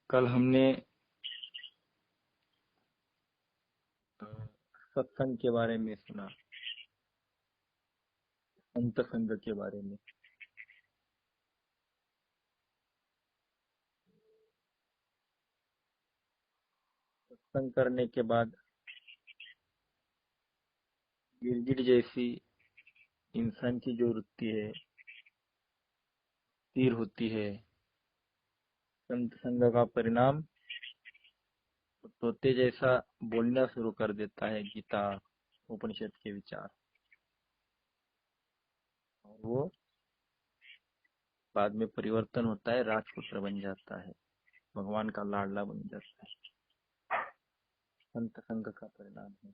कल हमने अ, सत्संग के बारे में सुना, संत संग के बारे में। सत्संग करने के बाद गिरगिट जैसी इंसान की जो वृत्ति है, स्थिर होती है। संत संग का परिणाम तोते जैसा बोलना शुरू कर देता है गीता उपनिषद के विचार, और वो बाद में परिवर्तन होता है, राजपुत्र बन जाता है, भगवान का लाडला बन जाता है। संत संग का परिणाम है।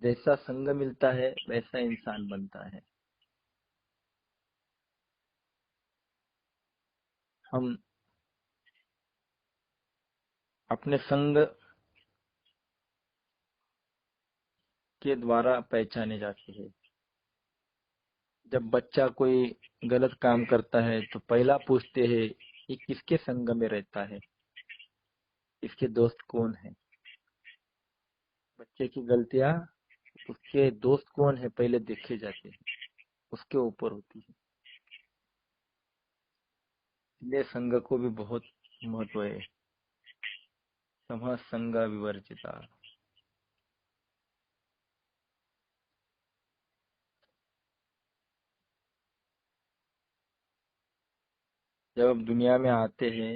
जैसा संग मिलता है वैसा इंसान बनता है। हम अपने संग के द्वारा पहचाने जाते हैं। जब बच्चा कोई गलत काम करता है तो पहला पूछते हैं ये किसके संग में रहता है, इसके दोस्त कौन है। बच्चे की गलतियां उसके दोस्त कौन है पहले देखे जाते हैं, उसके ऊपर होती है। इसलिए संग को भी बहुत महत्व है। समः संग विवर्जिता। जब हम दुनिया में आते हैं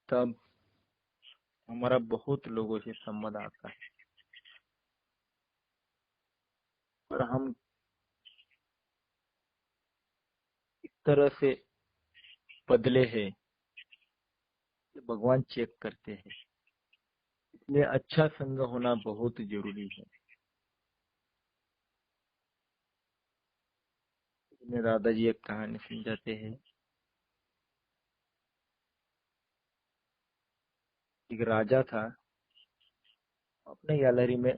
तब हमारा बहुत लोगों से संबंध आता है, और हम इस तरह से बदले हैं कि भगवान चेक करते हैं। इसलिए अच्छा संग होना बहुत जरूरी है। इसमें दादाजी एक कहानी समझाते हैं। एक राजा था, अपने गैलरी में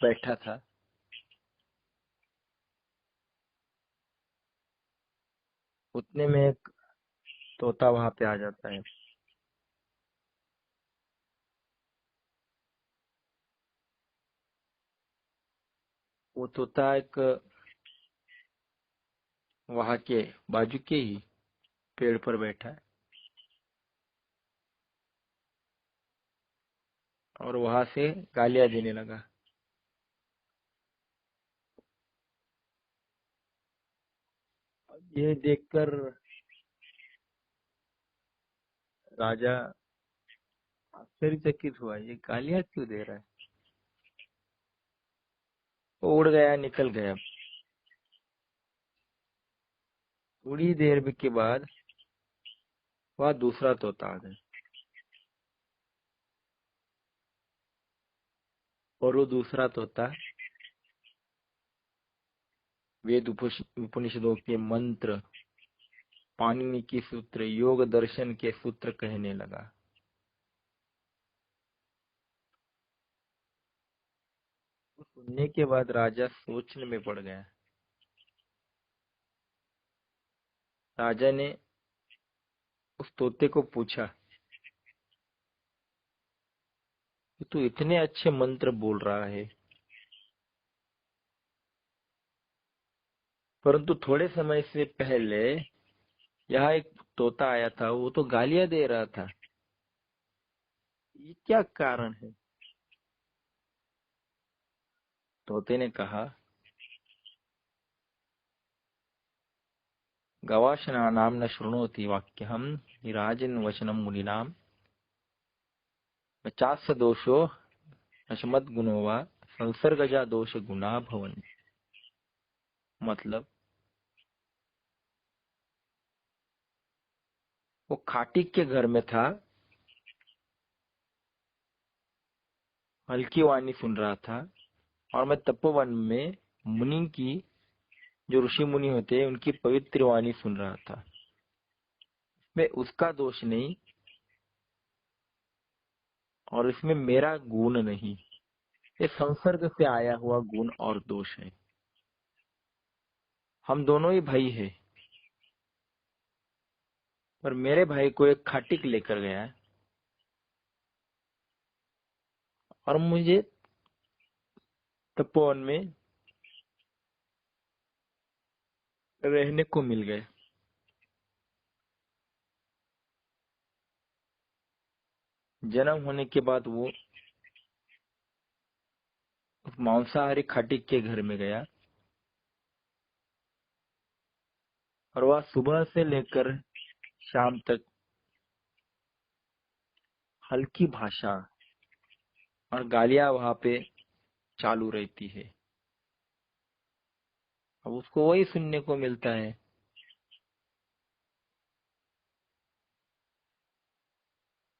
बैठा था। उतने में एक तोता वहां पे आ जाता है। वो तोता एक वहां के बाजू के ही पेड़ पर बैठा है, और वहां से गालियां देने लगा। ये देखकर राजा आश्चर्यचकित हुआ, ये गालियां क्यों दे रहा है। वो उड़ गया, निकल गया। थोड़ी देर के बाद वह दूसरा तोता आ गया, और वो दूसरा तोता वेद उपनिषदों के मंत्र, पाणिनि की सूत्र, योग दर्शन के सूत्र कहने लगा। सुनने के बाद राजा सोचने में पड़ गया। राजा ने उस तोते को पूछा कि तू इतने अच्छे मंत्र बोल रहा है, परंतु थोड़े समय से पहले यहाँ एक तोता आया था, वो तो गालियां दे रहा था, ये क्या कारण है। तोते ने कहा, गवाक्षना नाम न शृणोति वाक्यहम निराजन वचनम मुनिनाम चास्य दोषो नशमद गुणो वा संसर्गजा दोष गुना भवन। मतलब वो खाटी के घर में था, हल्की वाणी सुन रहा था, और मैं तपोवन में मुनि की, जो ऋषि मुनि होते हैं उनकी पवित्र वाणी सुन रहा था। इसमें उसका दोष नहीं और इसमें मेरा गुण नहीं। ये संसर्ग से आया हुआ गुण और दोष है। हम दोनों ही भाई है, पर मेरे भाई को एक खाटिक लेकर गया और मुझे तपोवन में रहने को मिल गए। जन्म होने के बाद वो उस मांसाहारी खाटिक के घर में गया और वह सुबह से लेकर शाम तक हल्की भाषा और गालियां वहां पे चालू रहती है। अब उसको वही सुनने को मिलता है।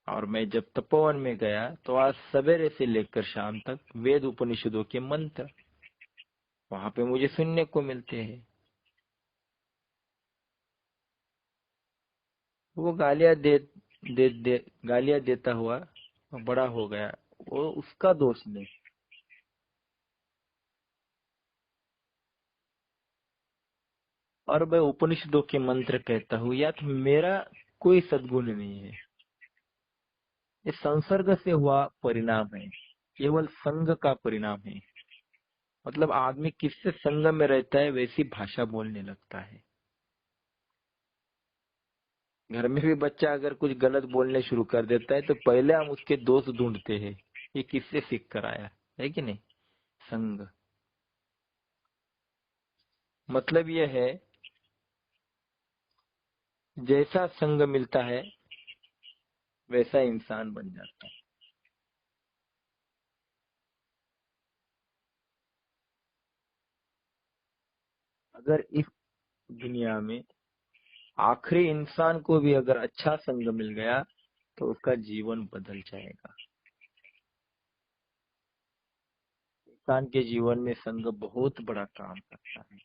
और मैं जब तपोवन में गया तो आज सवेरे से लेकर शाम तक वेद उपनिषदों के मंत्र वहां पे मुझे सुनने को मिलते हैं। वो दे गालियां देता हुआ बड़ा हो गया, वो उसका दोष नहीं। और मैं उपनिषदों के मंत्र कहता हूँ, या तो मेरा कोई सद्गुण नहीं है, ये संसर्ग से हुआ परिणाम है, केवल संग का परिणाम है। मतलब आदमी किससे संग में रहता है वैसी भाषा बोलने लगता है। घर में भी बच्चा अगर कुछ गलत बोलने शुरू कर देता है तो पहले हम उसके दोस्त ढूंढते हैं, ये किससे सीख कर आया है कि नहीं। संग मतलब ये है, जैसा संग मिलता है वैसा इंसान बन जाता है। अगर इस दुनिया में आखिरी इंसान को भी अगर अच्छा संग मिल गया तो उसका जीवन बदल जाएगा। इंसान के जीवन में संग बहुत बड़ा काम करता है।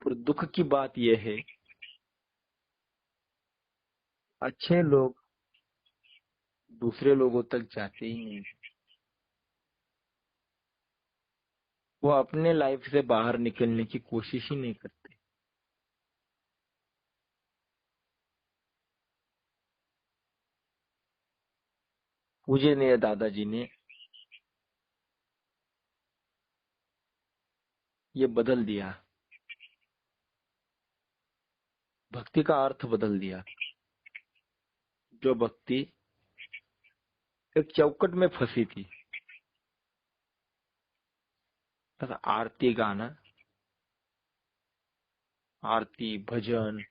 पर दुख की बात यह है, अच्छे लोग दूसरे लोगों तक जाते ही नहीं। वो अपने लाइफ से बाहर निकलने की कोशिश ही नहीं करते। मुझे मेरे दादाजी ने ये बदल दिया, भक्ति का अर्थ बदल दिया। जो भक्ति एक चौकट में फंसी थी, बस आरती गाना, आरती भजन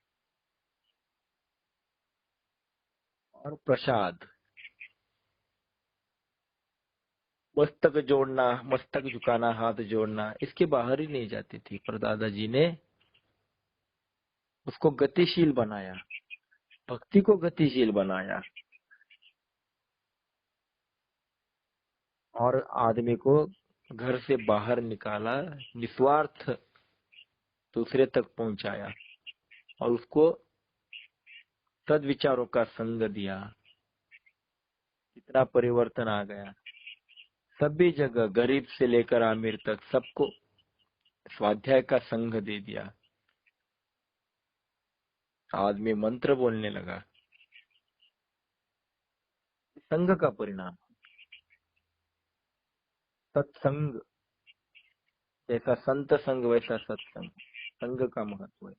और प्रसाद, मस्तक जोड़ना, मस्तक झुकाना, हाथ जोड़ना, इसके बाहर ही नहीं जाती थी। पर दादाजी ने उसको गतिशील बनाया, भक्ति को गतिशील बनाया और आदमी को घर से बाहर निकाला, निस्वार्थ दूसरे तक पहुंचाया और उसको सद्विचारों का संग दिया। कितना परिवर्तन आ गया। सभी जगह गरीब से लेकर अमीर तक सबको स्वाध्याय का संग दे दिया। आदमी मंत्र बोलने लगा। संग का परिणाम, सत्संग, जैसा संत संग वैसा सत्संग, संग का महत्व है।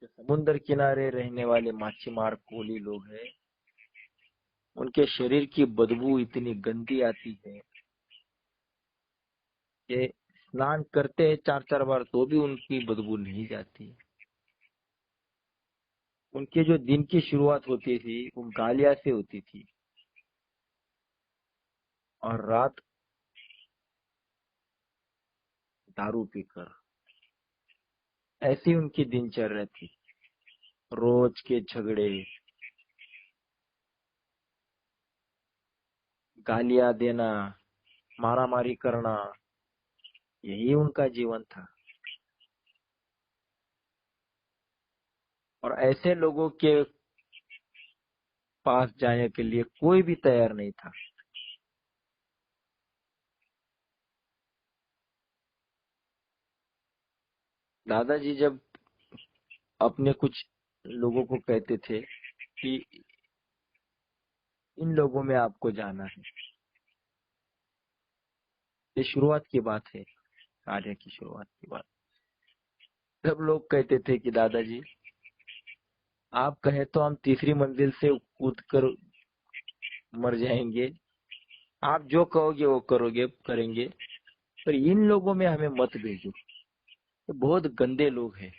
जो समुद्र किनारे रहने वाले माछीमार कोली लोग हैं, उनके शरीर की बदबू इतनी गंदी आती है कि स्नान करते हैं 4-4 बार तो भी उनकी बदबू नहीं जाती। उनके जो दिन की शुरुआत होती थी वो गालिया से होती थी और रात दारू पीकर, ऐसी उनकी दिनचर्या थी। रोज के झगड़े, गालियां देना, मारामारी करना, यही उनका जीवन था। और ऐसे लोगों के पास जाने के लिए कोई भी तैयार नहीं था। दादाजी जब अपने कुछ लोगों को कहते थे कि इन लोगों में आपको जाना है, ये शुरुआत की बात है, कार्य की शुरुआत की बात। सब लोग कहते थे कि दादाजी आप कहे तो हम तीसरी मंजिल से कूद कर मर जाएंगे, आप जो कहोगे वो करोगे करेंगे, पर इन लोगों में हमें मत भेजो, ये बहुत गंदे लोग हैं,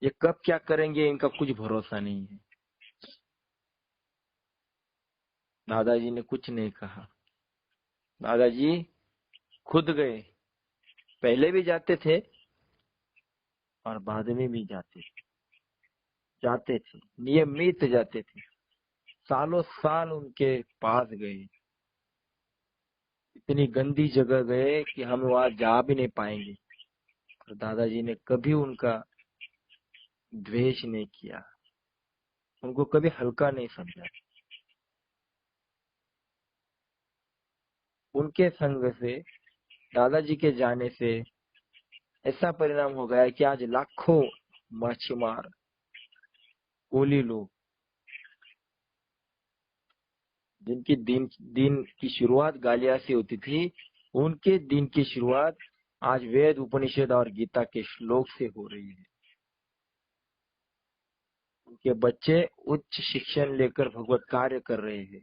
ये कब क्या करेंगे इनका कुछ भरोसा नहीं है। दादाजी ने कुछ नहीं कहा। दादाजी खुद गए, पहले भी जाते थे और बाद में भी जाते थे, नियमित जाते थे, सालों साल उनके पास गए, इतनी गंदी जगह गए कि हम वहां जा भी नहीं पाएंगे, और दादाजी ने कभी उनका द्वेष नहीं किया, उनको कभी हल्का नहीं समझा। उनके संग से, दादाजी के जाने से ऐसा परिणाम हो गया कि आज लाखों मच्छीमार, कोली लोग, जिनकी दिन दिन की शुरुआत गालिया से होती थी, उनके दिन की शुरुआत आज वेद उपनिषद और गीता के श्लोक से हो रही है। उनके बच्चे उच्च शिक्षण लेकर भगवत कार्य कर रहे हैं।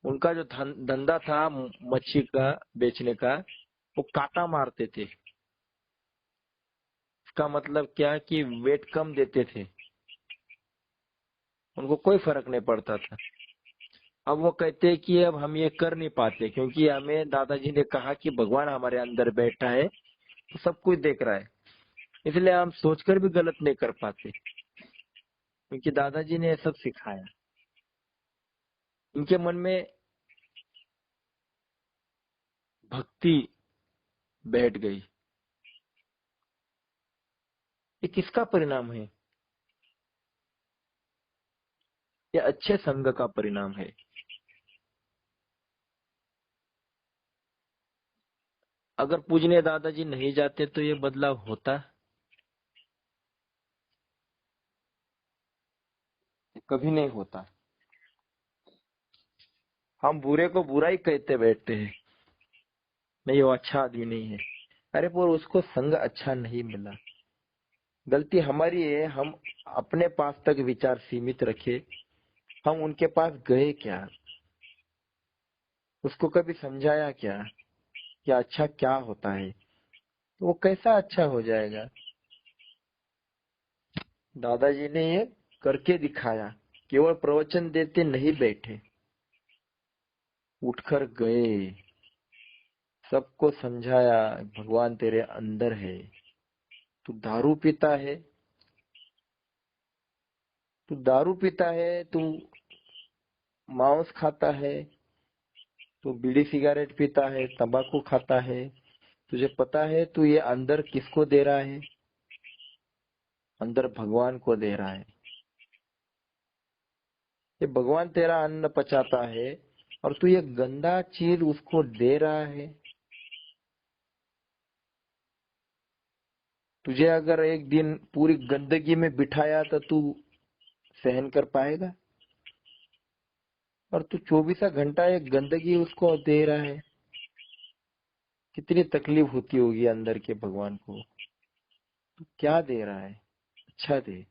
उनका जो धंधा था मच्छी का बेचने का, वो काटा मारते थे। इसका मतलब क्या कि वेट कम देते थे, उनको कोई फर्क नहीं पड़ता था। अब वो कहते हैं कि अब हम ये कर नहीं पाते, क्योंकि हमें दादाजी ने कहा कि भगवान हमारे अंदर बैठा है, तो सब कुछ देख रहा है, इसलिए हम सोचकर भी गलत नहीं कर पाते, क्योंकि दादाजी ने ये सब सिखाया। इनके मन में भक्ति बैठ गई। ये किसका परिणाम है? ये अच्छे संग का परिणाम है। अगर पूजनीय दादाजी नहीं जाते तो ये बदलाव होता? कभी नहीं होता। हम बुरे को बुरा ही कहते बैठते हैं, नहीं वो अच्छा आदमी नहीं है, अरे पर उसको संग अच्छा नहीं मिला। गलती हमारी है, हम अपने पास तक विचार सीमित रखे, हम उनके पास गए क्या, उसको कभी समझाया क्या कि अच्छा क्या होता है, तो वो कैसा अच्छा हो जाएगा। दादाजी ने ये करके दिखाया, केवल प्रवचन देते नहीं बैठे, उठकर गए, सबको समझाया भगवान तेरे अंदर है। तू दारू पीता है, तू दारू पीता है, तू मांस खाता है, तू बीड़ी सिगरेट पीता है, तंबाकू खाता है, तुझे पता है तू ये अंदर किसको दे रहा है? अंदर भगवान को दे रहा है। ये भगवान तेरा अन्न पचाता है और तू ये गंदा चीज उसको दे रहा है। तुझे अगर एक दिन पूरी गंदगी में बिठाया तो तू सहन कर पाएगा? और तू 24 घंटा एक गंदगी उसको दे रहा है, कितनी तकलीफ होती होगी अंदर के भगवान को। तू क्या दे रहा है? अच्छा दे।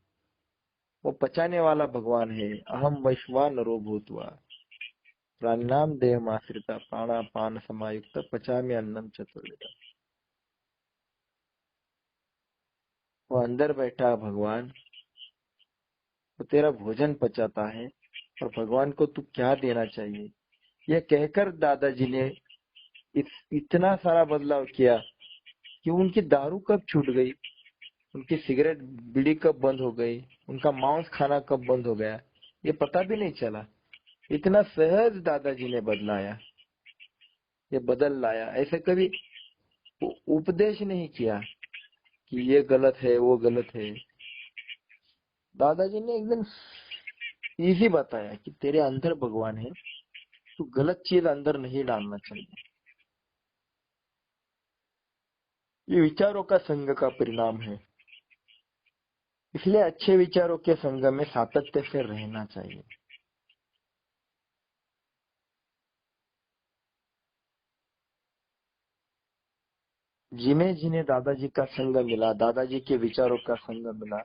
वो पचाने वाला भगवान है। अहम वैश्वान नरो भूत्वा प्राणिनाम देहमाश्रिता प्राणापान समायुक्त पचामी अन्नम चतुर्विधा। वो अंदर बैठा भगवान, वो तेरा भोजन पचाता है, और भगवान को तू क्या देना चाहिए, यह कहकर दादाजी ने इतना सारा बदलाव किया कि उनकी दारू कब छूट गई, उनकी सिगरेट बीड़ी कब बंद हो गई, उनका मांस खाना कब बंद हो गया, ये पता भी नहीं चला। इतना सहज दादाजी ने बदलाया, ये बदल लाया। ऐसे कभी उपदेश नहीं किया कि ये गलत है वो गलत है। दादाजी ने एकदम इजी बताया कि तेरे अंदर भगवान है, तू गलत चीज अंदर नहीं डालना चाहिए। ये विचारों का संग का परिणाम है, इसलिए अच्छे विचारों के संग में सातत्य से रहना चाहिए। जिन्हें जिन्हें दादाजी का संग मिला, दादाजी के विचारों का संग मिला,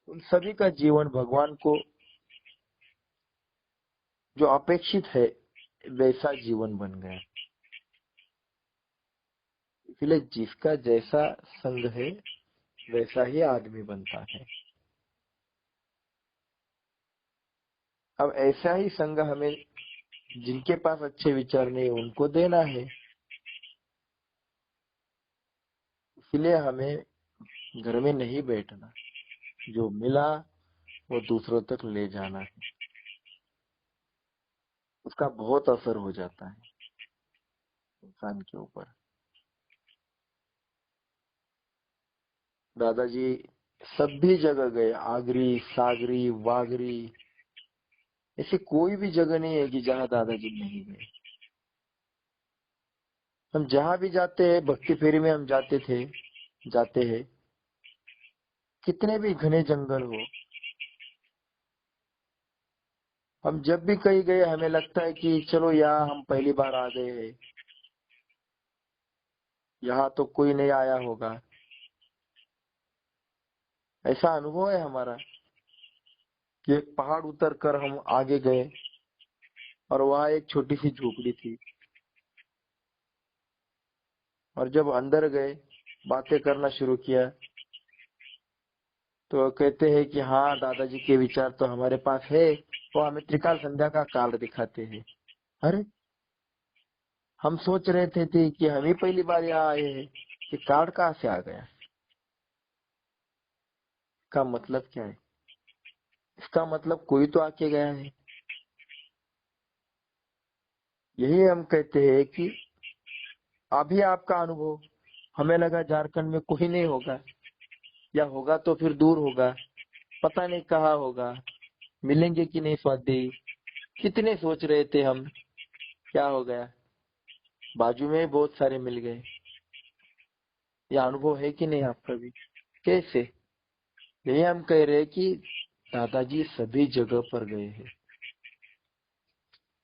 उन सभी का जीवन भगवान को जो अपेक्षित है वैसा जीवन बन गया। इसलिए जिसका जैसा संग है वैसा ही आदमी बनता है। अब ऐसा ही संग हमें, जिनके पास अच्छे विचार नहीं उनको देना है। इसलिए हमें घर में नहीं बैठना, जो मिला वो दूसरों तक ले जाना है। उसका बहुत असर हो जाता है इंसान के ऊपर। दादाजी सभी जगह गए, आगरी सागरी वागरी, ऐसी कोई भी जगह नहीं है कि जहाँ दादाजी नहीं गए। हम जहाँ भी जाते हैं, भक्ति फेरी में हम जाते हैं, कितने भी घने जंगल हो, हम जब भी कहीं गए हमें लगता है कि चलो यहाँ हम पहली बार आ गए हैं, यहाँ तो कोई नहीं आया होगा। ऐसा अनुभव है हमारा कि एक पहाड़ उतर कर हम आगे गए और वहाँ एक छोटी सी झोपड़ी थी, और जब अंदर गए बातें करना शुरू किया तो कहते हैं कि हाँ दादाजी के विचार तो हमारे पास है। वो हमें त्रिकाल संध्या का कार्ड दिखाते हैं। अरे हम सोच रहे थे कि हम ही पहली बार यहाँ आए हैं, कि कार्ड कहाँ से आ गया। इसका मतलब क्या है? इसका मतलब कोई तो आके गया है। यही हम कहते हैं कि अभी आपका अनुभव, हमें लगा झारखंड में कोई नहीं होगा, या होगा तो फिर दूर होगा, पता नहीं कहाँ होगा, मिलेंगे कि नहीं स्वाध्यायी। कितने सोच रहे थे हम, क्या हो गया, बाजू में बहुत सारे मिल गए। यह अनुभव है कि नहीं आपका भी? कैसे? यही हम कह रहे हैं कि दादाजी सभी जगह पर गए हैं।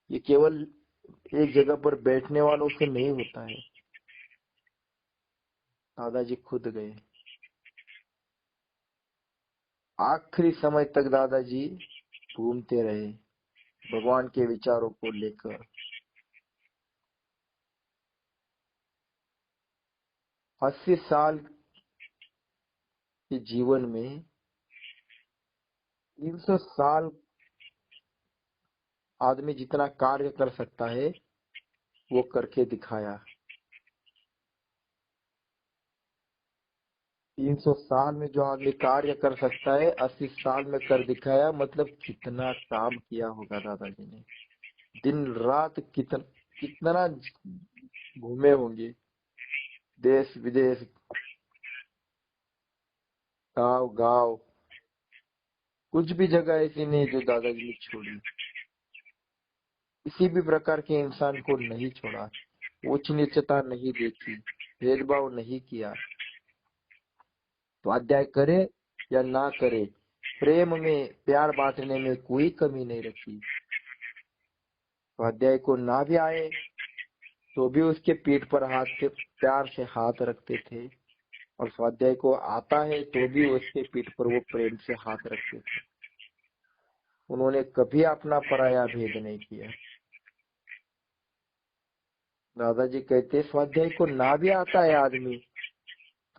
ये केवल एक जगह पर बैठने वालों से नहीं होता है। दादाजी खुद गए, आखिरी समय तक दादाजी घूमते रहे भगवान के विचारों को लेकर। 80 साल के जीवन में 300 साल आदमी जितना कार्य कर सकता है वो करके दिखाया। 300 साल में जो आदमी कार्य कर सकता है 80 साल में कर दिखाया। मतलब कितना काम किया होगा दादाजी ने, दिन रात कितना घूमे होंगे, देश विदेश, गांव गांव, कुछ भी जगह ऐसी नहीं जो दादाजी ने छोड़ी। किसी भी प्रकार के इंसान को नहीं छोड़ा, उच्च नीचता नहीं देखी, भेदभाव नहीं किया। स्वाध्याय करे या ना करे, प्रेम में प्यार बांटने में कोई कमी नहीं रखी। स्वाध्याय को ना भी आए तो भी उसके पीठ पर हाथ से प्यार से हाथ रखते थे, और स्वाध्याय को आता है तो भी उसके पीठ पर वो प्रेम से हाथ रखते थे। उन्होंने कभी अपना पराया भेद नहीं किया। दादाजी कहते स्वाध्याय को ना भी आता है आदमी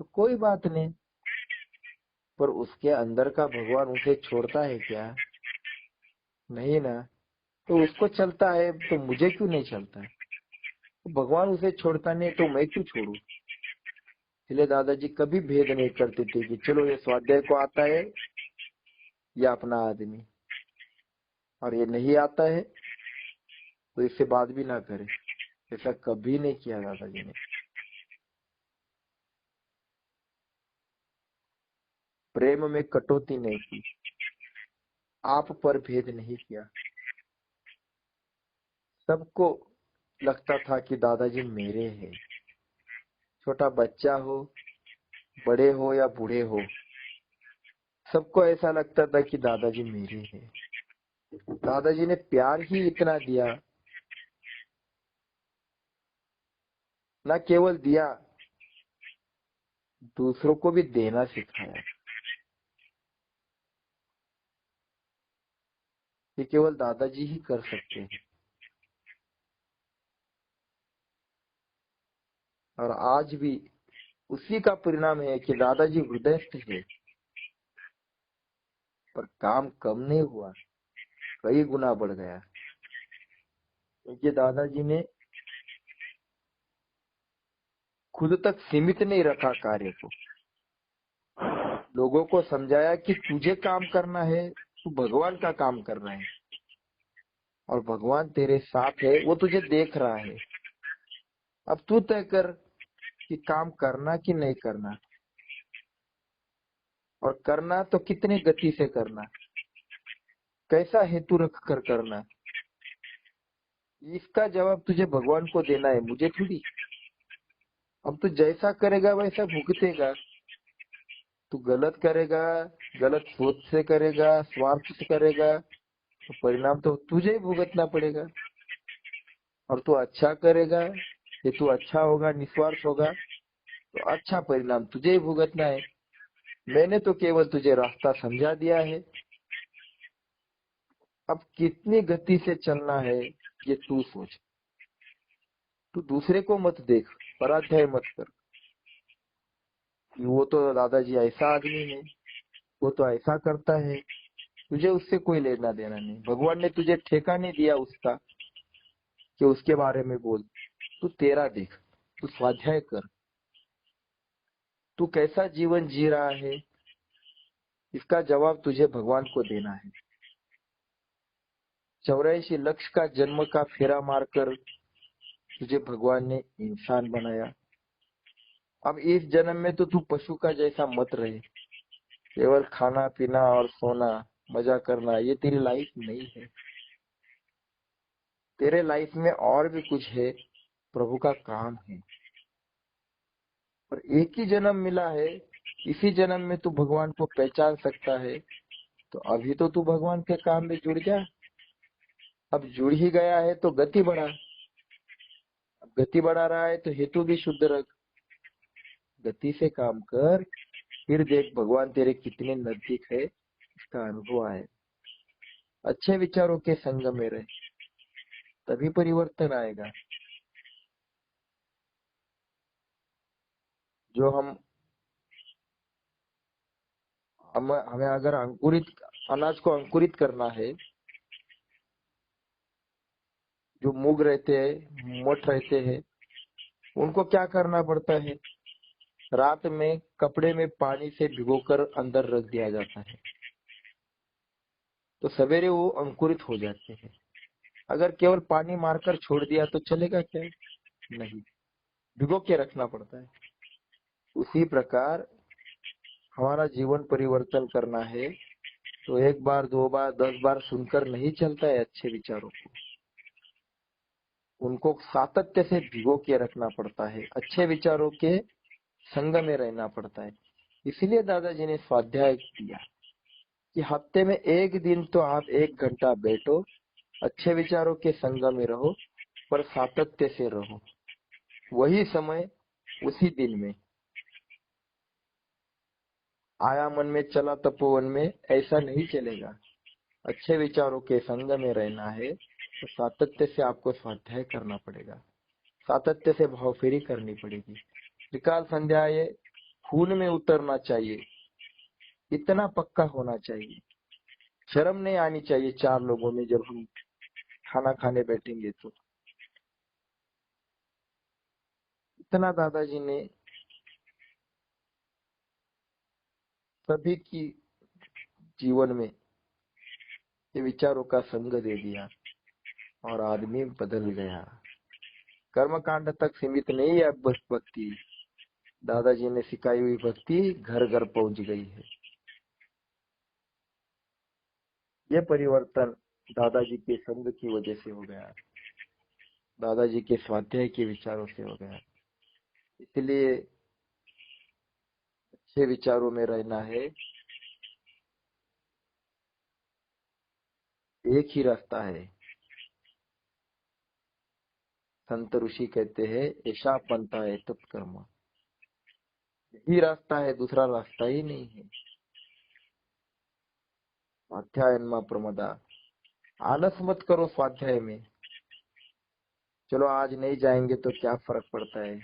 तो कोई बात नहीं, पर उसके अंदर का भगवान उसे छोड़ता है क्या? नहीं ना। तो उसको चलता है तो मुझे क्यों नहीं चलता है? तो भगवान उसे छोड़ता नहीं तो मैं क्यों छोड़ू? इसलिए दादाजी कभी भेद नहीं करते थे कि चलो ये स्वाध्याय को आता है या अपना आदमी, और ये नहीं आता है तो इससे बात भी ना करे। ऐसा कभी नहीं किया दादाजी ने। प्रेम में कटौती नहीं की। आप पर भेद नहीं किया। सबको लगता था कि दादाजी मेरे हैं। छोटा बच्चा हो, बड़े हो या बूढ़े हो, सबको ऐसा लगता था कि दादाजी मेरे हैं। दादाजी ने प्यार ही इतना दिया, न केवल दिया, दूसरों को भी देना सिखाया। ये केवल दादाजी ही कर सकते हैं। और आज भी उसी का परिणाम है कि दादाजी हृदयस्थ है, पर काम कम नहीं हुआ, कई गुना बढ़ गया। क्योंकि दादाजी ने खुद तक सीमित नहीं रखा कार्य को। लोगों को समझाया कि तुझे काम करना है, तू भगवान का काम कर रहा है और भगवान तेरे साथ है, वो तुझे देख रहा है। अब तू तय कर कि काम करना कि नहीं करना, और करना तो कितनी गति से करना, कैसा हेतु रख कर करना। इसका जवाब तुझे भगवान को देना है, मुझे थोड़ी। अब तू जैसा करेगा वैसा भुगतेगा। तू गलत करेगा, गलत सोच से करेगा, स्वार्थ से करेगा, तो परिणाम तो तुझे ही भुगतना पड़ेगा। और तू अच्छा करेगा, ये तू अच्छा होगा, निस्वार्थ होगा, तो अच्छा परिणाम तुझे ही भुगतना है। मैंने तो केवल तुझे रास्ता समझा दिया है। अब कितनी गति से चलना है ये तू सोच। तू दूसरे को मत देख, पराध्याय मत कर कि वो तो दादाजी ऐसा आदमी है, वो तो ऐसा करता है। तुझे उससे कोई लेना देना नहीं। भगवान ने तुझे ठेका नहीं दिया उसका कि उसके बारे में बोल। तू तेरा देख, तू स्वाध्याय कर, तू कैसा जीवन जी रहा है, इसका जवाब तुझे भगवान को देना है। 84 लक्ष का जन्म का फेरा मारकर तुझे भगवान ने इंसान बनाया। अब इस जन्म में तो तू पशु का जैसा मत रहे। केवल खाना पीना और सोना, मजा करना, ये तेरी लाइफ नहीं है। तेरे लाइफ में और भी कुछ है, प्रभु का काम है। और एक ही जन्म मिला है, इसी जन्म में तू भगवान को पहचान सकता है। तो अभी तो तू भगवान के काम में जुड़ जा। अब जुड़ ही गया है तो गति बढ़ा। अब गति बढ़ा रहा है तो हेतु भी शुद्ध रख। गति से काम कर, फिर देख भगवान तेरे कितने नजदीक है, इसका अनुभव आए। अच्छे विचारों के संग में रहे, तभी परिवर्तन आएगा। जो हमें अगर अंकुरित अनाज को अंकुरित करना है, जो मूंग रहते हैं, मोठ रहते हैं, उनको क्या करना पड़ता है? रात में कपड़े में पानी से भिगोकर अंदर रख दिया जाता है, तो सवेरे वो अंकुरित हो जाते हैं। अगर केवल पानी मारकर छोड़ दिया तो चलेगा क्या? नहीं, भिगो के रखना पड़ता है। उसी प्रकार हमारा जीवन परिवर्तन करना है तो एक बार, दो बार, 10 बार सुनकर नहीं चलता है। अच्छे विचारों को, उनको सातत्य से भिगो के रखना पड़ता है। अच्छे विचारों के संग में रहना पड़ता है। इसलिए दादाजी ने स्वाध्याय दिया कि हफ्ते में एक दिन तो आप 1 घंटा बैठो, अच्छे विचारों के संग में रहो, पर सातत्य से रहो। वही समय उसी दिन में आया मन में चला तपोवन में, ऐसा नहीं चलेगा। अच्छे विचारों के संग में रहना है तो सातत्य से आपको स्वाध्याय करना पड़ेगा, सातत्य से भाव फेरी करनी पड़ेगी। त्रिकाल संध्या ये खून में उतरना चाहिए, इतना पक्का होना चाहिए। शर्म नहीं आनी चाहिए 4 लोगों में जब हम खाना खाने बैठेंगे तो। इतना दादाजी ने सभी की जीवन में ये विचारों का संग दे दिया और आदमी बदल गया। कर्म कांड तक सीमित नहीं है अब बस भक्ति। दादाजी ने सिखाई हुई भक्ति घर घर पहुंच गई है। ये परिवर्तन दादाजी के संग की वजह से हो गया, दादाजी के स्वाध्याय के विचारों से हो गया। इसलिए अच्छे विचारों में रहना है। एक ही रास्ता है, संत ऋषि कहते हैं ऐसा पंथा है तत्कर्म, यही रास्ता है, दूसरा रास्ता ही नहीं है। स्वाध्याय में प्रमदा, आलस मत करो स्वाध्याय में। चलो आज नहीं जाएंगे तो क्या फर्क पड़ता है,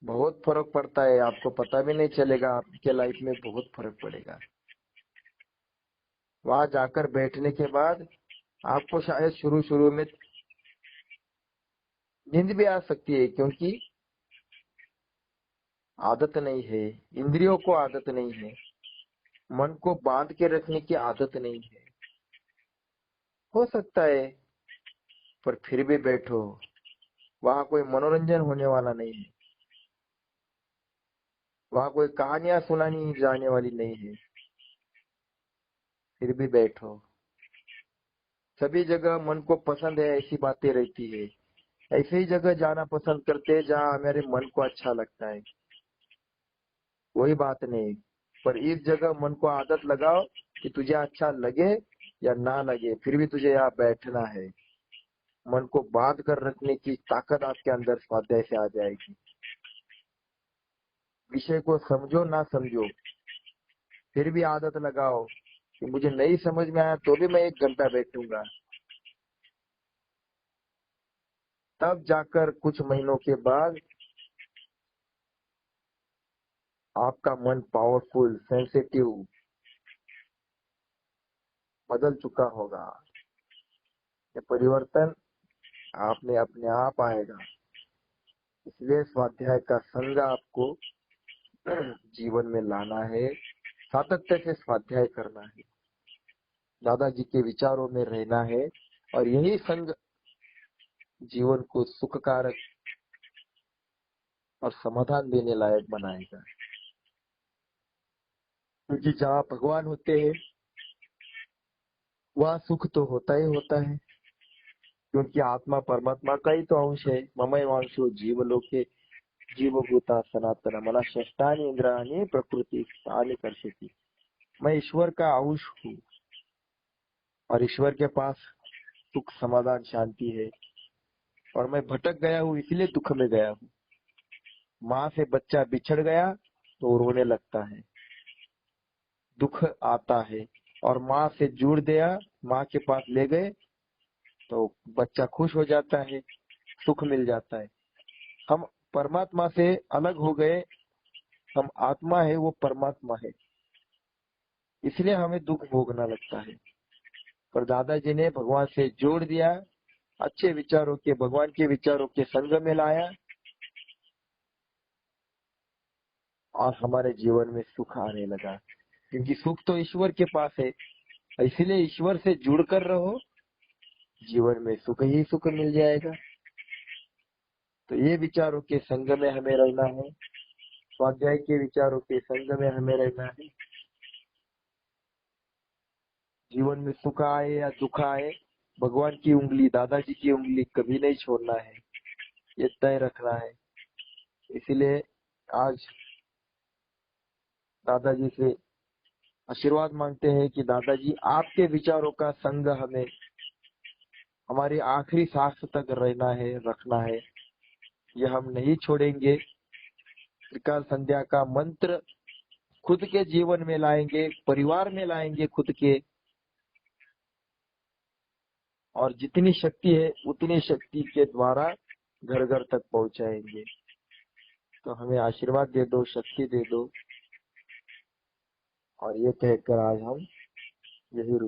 बहुत फर्क पड़ता है, आपको पता भी नहीं चलेगा, आपके लाइफ में बहुत फर्क पड़ेगा। वहां जाकर बैठने के बाद आपको शायद शुरू शुरू में नींद भी आ सकती है, क्योंकि आदत नहीं है, इंद्रियों को आदत नहीं है, मन को बांध के रखने की आदत नहीं है। हो सकता है, पर फिर भी बैठो, वहां कोई मनोरंजन होने वाला नहीं है, वहां कोई कहानियां सुनानी जाने वाली नहीं है, फिर भी बैठो। सभी जगह मन को पसंद है ऐसी बातें रहती है, ऐसे ही जगह जाना पसंद करते हैं जहाँ हमारे मन को अच्छा लगता है, कोई बात नहीं। पर इस जगह मन को आदत लगाओ कि तुझे अच्छा लगे या ना लगे, फिर भी तुझे यहाँ बैठना है। मन को बांध कर रखने की ताकत आपके अंदर स्वाध्याय से आ जाएगी। विषय को समझो ना समझो, फिर भी आदत लगाओ कि मुझे नहीं समझ में आया तो भी मैं 1 घंटा बैठूंगा। तब जाकर कुछ महीनों के बाद आपका मन पावरफुल, सेंसिटिव बदल चुका होगा। ये परिवर्तन आपने अपने आप आएगा। इसलिए स्वाध्याय का संग आपको जीवन में लाना है, सातत्य से स्वाध्याय करना है, दादाजी के विचारों में रहना है, और यही संग जीवन को सुखकारक और समाधान देने लायक बनाएगा। क्योंकि जहाँ भगवान होते हैं वहाँ सुख तो होता ही होता है, क्योंकि आत्मा परमात्मा का ही तो अंश है। ममई वांशो जीवलोके जीवभूता सनातन मना षष्ठानि इंद्रियाणि प्रकृति स्थानि कर्षति। मैं ईश्वर का अंश हूँ, और ईश्वर के पास सुख समाधान शांति है, और मैं भटक गया हूँ इसलिए दुख में गया हूँ। माँ से बच्चा बिछड़ गया तो रोने लगता है, दुख आता है, और माँ से जुड़ दिया, माँ के पास ले गए तो बच्चा खुश हो जाता है, सुख मिल जाता है। हम परमात्मा से अलग हो गए, हम आत्मा है, वो परमात्मा है, इसलिए हमें दुख भोगना लगता है। पर दादाजी ने भगवान से जोड़ दिया, अच्छे विचारों के, भगवान के विचारों के संग में लाया, और हमारे जीवन में सुख आने लगा। क्योंकि सुख तो ईश्वर के पास है, इसलिए ईश्वर से जुड़कर रहो, जीवन में सुख ही सुख मिल जाएगा। तो ये विचारों के संग में हमें रहना है, स्वाध्याय के विचारों के संग में हमें रहना है। जीवन में सुख आए या दुख आए, भगवान की उंगली, दादाजी की उंगली कभी नहीं छोड़ना है, ये तय रखना है। इसलिए आज दादाजी से आशीर्वाद मांगते हैं कि दादाजी आपके विचारों का संग हमें हमारी आखिरी सांस तक रहना है, रखना है, ये हम नहीं छोड़ेंगे। त्रिकाल संध्या का मंत्र खुद के जीवन में लाएंगे, परिवार में लाएंगे खुद के, और जितनी शक्ति है उतनी शक्ति के द्वारा घर घर तक पहुंचाएंगे। तो हमें आशीर्वाद दे दो, शक्ति दे दो, और ये कहकर आज हम यही